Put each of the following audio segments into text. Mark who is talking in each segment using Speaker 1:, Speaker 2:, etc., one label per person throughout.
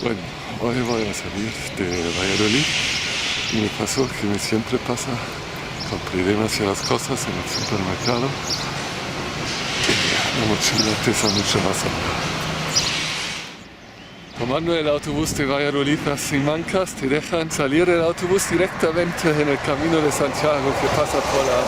Speaker 1: Bueno, hoy voy a salir de Valladolid y me pasó que me siempre pasa, compré demasiadas cosas en el supermercado y la mochila pesa mucho más ahora. Tomando el autobús de Valladolid a Simancas te dejan salir el autobús directamente en el camino de Santiago que pasa por la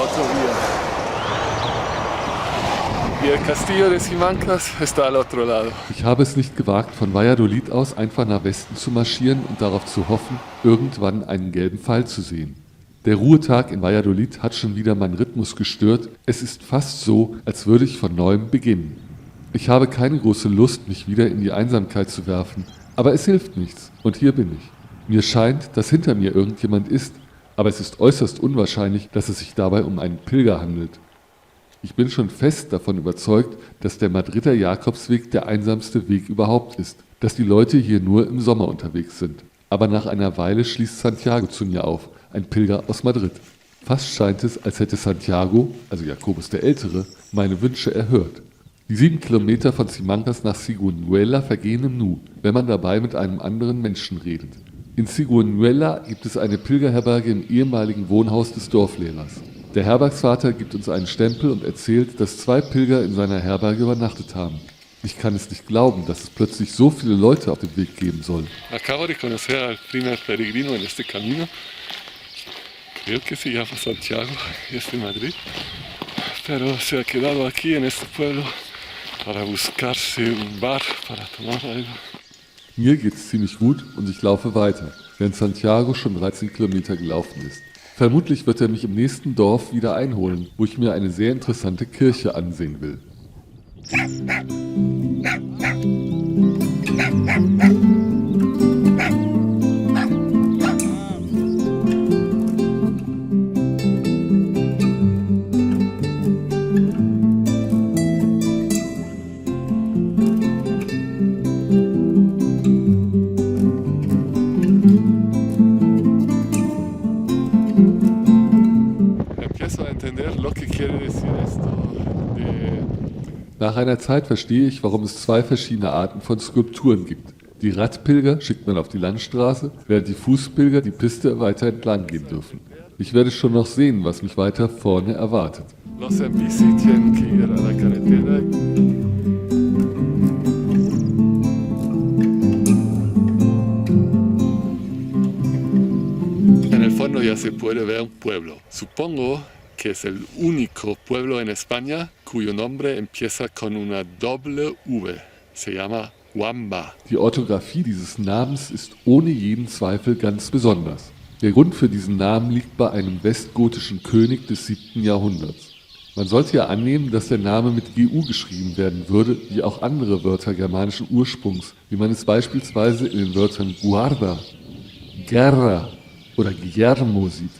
Speaker 1: autovía. Y el castillo de Simancas está al otro lado. Ich habe es nicht gewagt, von Valladolid aus einfach nach Westen zu marschieren und darauf zu hoffen, irgendwann einen gelben Pfeil zu sehen. Der Ruhetag in Valladolid hat schon wieder meinen Rhythmus gestört. Es ist fast so, als würde ich von neuem beginnen. Ich habe keine große Lust, mich wieder in die Einsamkeit zu werfen, aber es hilft nichts und hier bin ich. Mir scheint, dass hinter mir irgendjemand ist, aber es ist äußerst unwahrscheinlich, dass es sich dabei um einen Pilger handelt. Ich bin schon fest davon überzeugt, dass der Madrider Jakobsweg der einsamste Weg überhaupt ist, dass die Leute hier nur im Sommer unterwegs sind. Aber nach einer Weile schließt Santiago zu mir auf, ein Pilger aus Madrid. Fast scheint es, als hätte Santiago, also Jakobus der Ältere, meine Wünsche erhört. Die 7 Kilometer von Simancas nach Sigüenzuela vergehen im Nu, wenn man dabei mit einem anderen Menschen redet. In Sigüenzuela gibt es eine Pilgerherberge im ehemaligen Wohnhaus des Dorflehrers. Der Herbergsvater gibt uns einen Stempel und erzählt, dass 2 Pilger in seiner Herberge übernachtet haben. Ich kann es nicht glauben, dass es plötzlich so viele Leute auf dem Weg geben soll. Acabo de conocer al primer peregrino en este camino. Creo que se llama Santiago, es de Madrid. Pero se ha quedado aquí en este pueblo para buscarse un bar para tomar algo. Mir geht's ziemlich gut und ich laufe weiter, während Santiago schon 13 Kilometer gelaufen ist. Vermutlich wird er mich im nächsten Dorf wieder einholen, wo ich mir eine sehr interessante Kirche ansehen will. Nach einer Zeit verstehe ich, warum es 2 verschiedene Arten von Skulpturen gibt. Die Radpilger schickt man auf die Landstraße, während die Fußpilger die Piste weiter entlang gehen dürfen. Ich werde schon noch sehen, was mich weiter vorne erwartet. En el fondo ya se puede ver un pueblo. Supongo que es el único pueblo en España cuyo nombre empieza con una doble V. Se llama Huamba. Die Orthographie dieses Namens ist ohne jeden Zweifel ganz besonders. Der Grund für diesen Namen liegt bei einem westgotischen König des 7. Jahrhunderts. Man sollte ja annehmen, dass der Name mit GU geschrieben werden würde, wie auch andere Wörter germanischen Ursprungs, wie man es beispielsweise in den Wörtern Guarda, Guerra oder Guillermo sieht.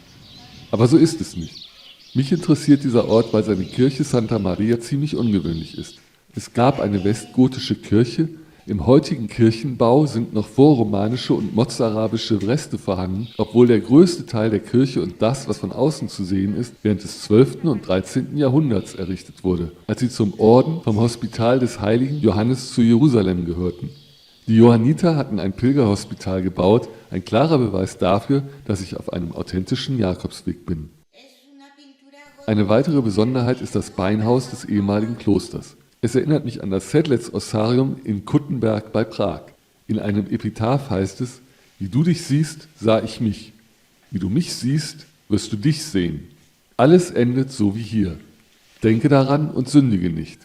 Speaker 1: Aber so ist es nicht. Mich interessiert dieser Ort, weil seine Kirche Santa Maria ziemlich ungewöhnlich ist. Es gab eine westgotische Kirche, im heutigen Kirchenbau sind noch vorromanische und mozarabische Reste vorhanden, obwohl der größte Teil der Kirche und das, was von außen zu sehen ist, während des 12. und 13. Jahrhunderts errichtet wurde, als sie zum Orden vom Hospital des heiligen Johannes zu Jerusalem gehörten. Die Johanniter hatten ein Pilgerhospital gebaut, ein klarer Beweis dafür, dass ich auf einem authentischen Jakobsweg bin. Eine weitere Besonderheit ist das Beinhaus des ehemaligen Klosters. Es erinnert mich an das Sedlec Ossarium in Kuttenberg bei Prag. In einem Epitaph heißt es: Wie du dich siehst, sah ich mich. Wie du mich siehst, wirst du dich sehen. Alles endet so wie hier. Denke daran und sündige nicht.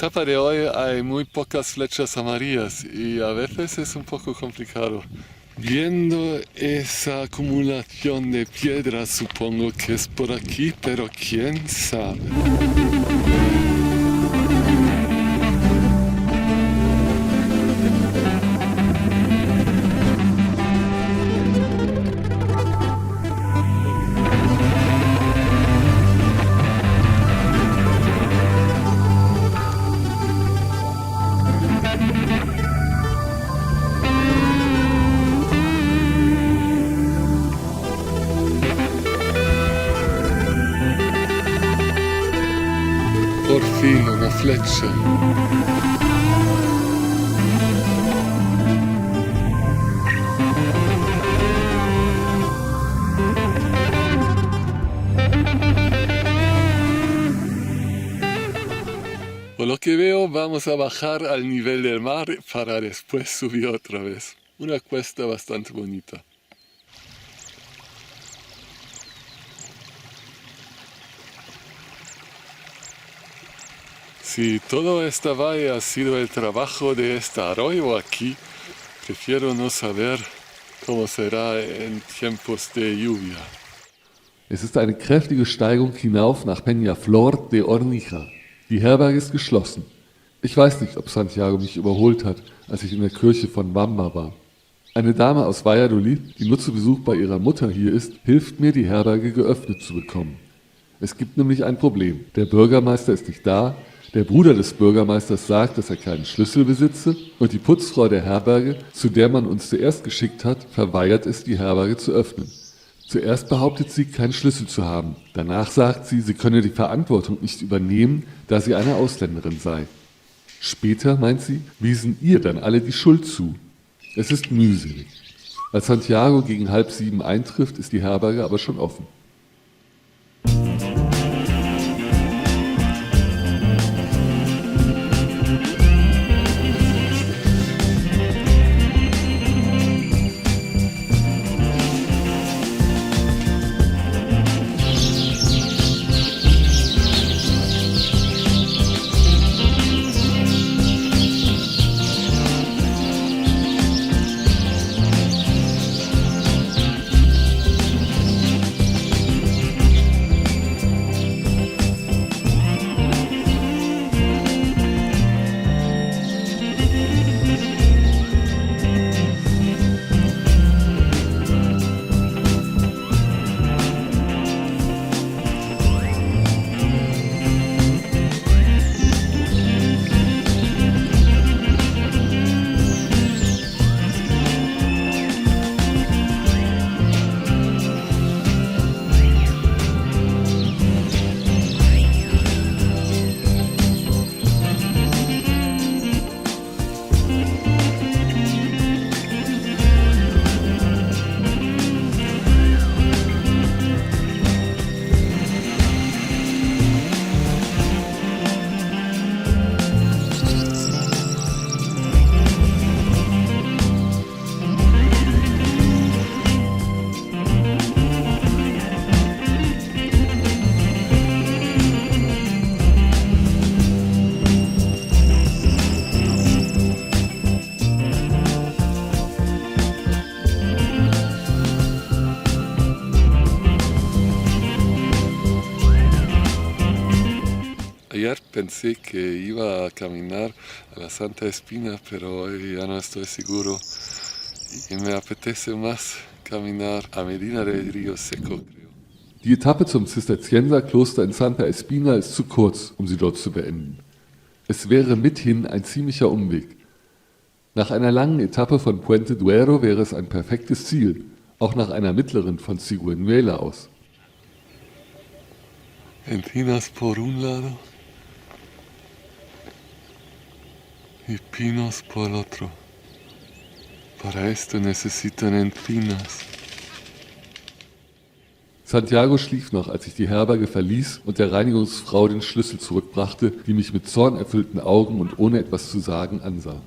Speaker 1: etapa de hoy hay muy pocas flechas amarillas y a veces es un poco complicado. Viendo esa acumulación de piedras, supongo que es por aquí, pero quién sabe. Por fin una flecha. Por lo que veo, vamos a bajar al nivel del mar para después subir otra vez. Una cuesta bastante bonita. Si toda esta valle ha sido el trabajo de este arroyo aquí, prefiero no saber cómo será en tiempos de lluvia. Es ist eine kräftige Steigung hinauf nach Peñaflor de Ornija. Die Herberge ist geschlossen. Ich weiß nicht, ob Santiago mich überholt hat, als ich in der Kirche von Bamba war. Eine Dame aus Valladolid, die nur zu Besuch bei ihrer Mutter hier ist, hilft mir, die Herberge geöffnet zu bekommen. Es gibt nämlich ein Problem. Der Bürgermeister ist nicht da, der Bruder des Bürgermeisters sagt, dass er keinen Schlüssel besitze und die Putzfrau der Herberge, zu der man uns zuerst geschickt hat, verweigert es, die Herberge zu öffnen. Zuerst behauptet sie, keinen Schlüssel zu haben. Danach sagt sie, sie könne die Verantwortung nicht übernehmen, da sie eine Ausländerin sei. Später, meint sie, wiesen ihr dann alle die Schuld zu. Es ist mühselig. Als Santiago gegen 6:30 eintrifft, ist die Herberge aber schon offen. Ayer pensé que iba a caminar a la Santa Espina, pero hoy ya no estoy seguro y me apetece más caminar a Medina del Río Seco, creo. Die Etappe zum Zisterzienserkloster in Santa Espina ist zu kurz, um sie dort zu beenden. Es wäre mithin ein ziemlicher Umweg. Nach einer langen Etappe von Puente Duero wäre es ein perfektes Ziel, auch nach einer mittleren von Ciguenuela aus. Encinas por un lado y pinos por el otro. Para esto necesitan encinas. Santiago schlief noch, als ich die Herberge verließ und der Reinigungsfrau den Schlüssel zurückbrachte, die mich mit zornerfüllten Augen und ohne etwas zu sagen ansah.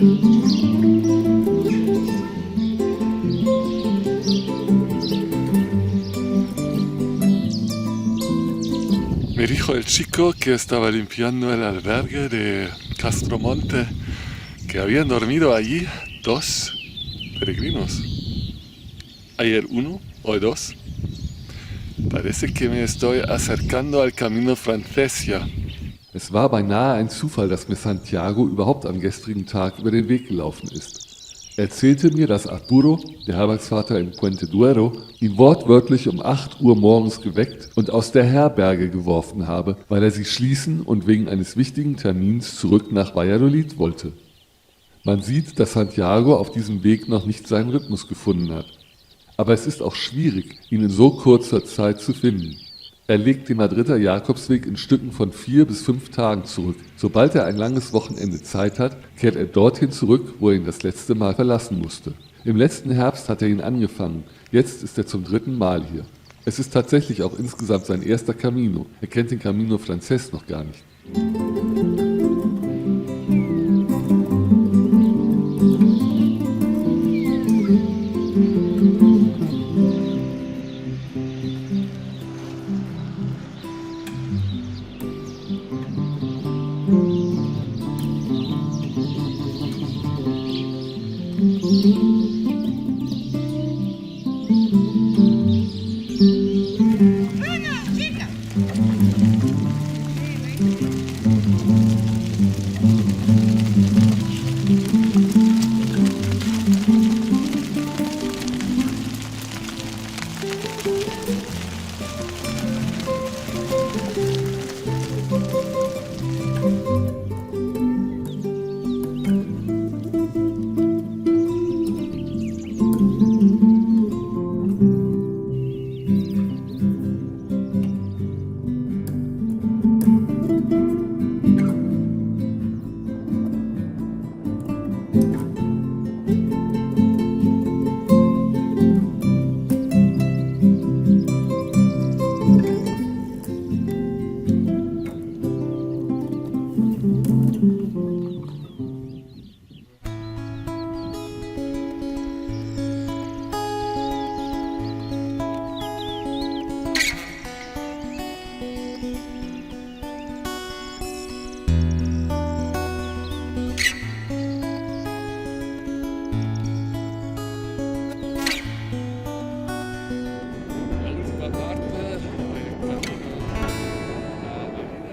Speaker 1: Me dijo el chico que estaba limpiando el albergue de Castromonte que habían dormido allí 2 peregrinos. Ayer 1, hoy 2. Parece que me estoy acercando al Camino francés ya. Es war beinahe ein Zufall, dass mir Santiago überhaupt am gestrigen Tag über den Weg gelaufen ist. Er erzählte mir, dass Arturo, der Herbergsvater in Puente Duero, ihn wortwörtlich um 8 Uhr morgens geweckt und aus der Herberge geworfen habe, weil er sie schließen und wegen eines wichtigen Termins zurück nach Valladolid wollte. Man sieht, dass Santiago auf diesem Weg noch nicht seinen Rhythmus gefunden hat. Aber es ist auch schwierig, ihn in so kurzer Zeit zu finden. Er legt den Madrider Jakobsweg in Stücken von 4 bis 5 Tagen zurück. Sobald er ein langes Wochenende Zeit hat, kehrt er dorthin zurück, wo er ihn das letzte Mal verlassen musste. Im letzten Herbst hat er ihn angefangen, jetzt ist er zum 3. Mal hier. Es ist tatsächlich auch insgesamt sein erster Camino. Er kennt den Camino Frances noch gar nicht.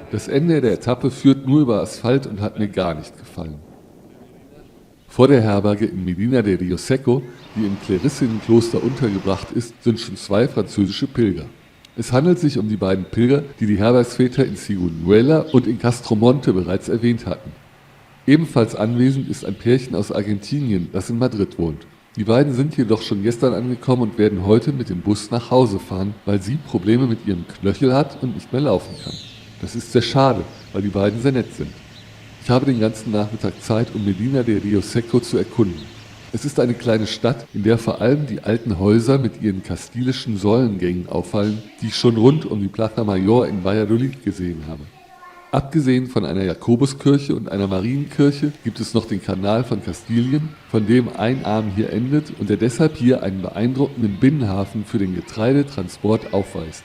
Speaker 1: Das Ende der Etappe führt nur über Asphalt und hat mir gar nicht gefallen. Vor der Herberge in Medina de Rioseco, die im Klerissinenkloster untergebracht ist, sind schon 2 französische Pilger. Es handelt sich um die beiden Pilger, die die Herbergsväter in Sigunuela und in Castromonte bereits erwähnt hatten. Ebenfalls anwesend ist ein Pärchen aus Argentinien, das in Madrid wohnt. Die beiden sind jedoch schon gestern angekommen und werden heute mit dem Bus nach Hause fahren, weil sie Probleme mit ihrem Knöchel hat und nicht mehr laufen kann. Das ist sehr schade, weil die beiden sehr nett sind. Ich habe den ganzen Nachmittag Zeit, um Medina de Rioseco zu erkunden. Es ist eine kleine Stadt, in der vor allem die alten Häuser mit ihren kastilischen Säulengängen auffallen, die ich schon rund um die Plaza Mayor in Valladolid gesehen habe. Abgesehen von einer Jakobuskirche und einer Marienkirche gibt es noch den Kanal von Kastilien, von dem ein Arm hier endet und der deshalb hier einen beeindruckenden Binnenhafen für den Getreidetransport aufweist.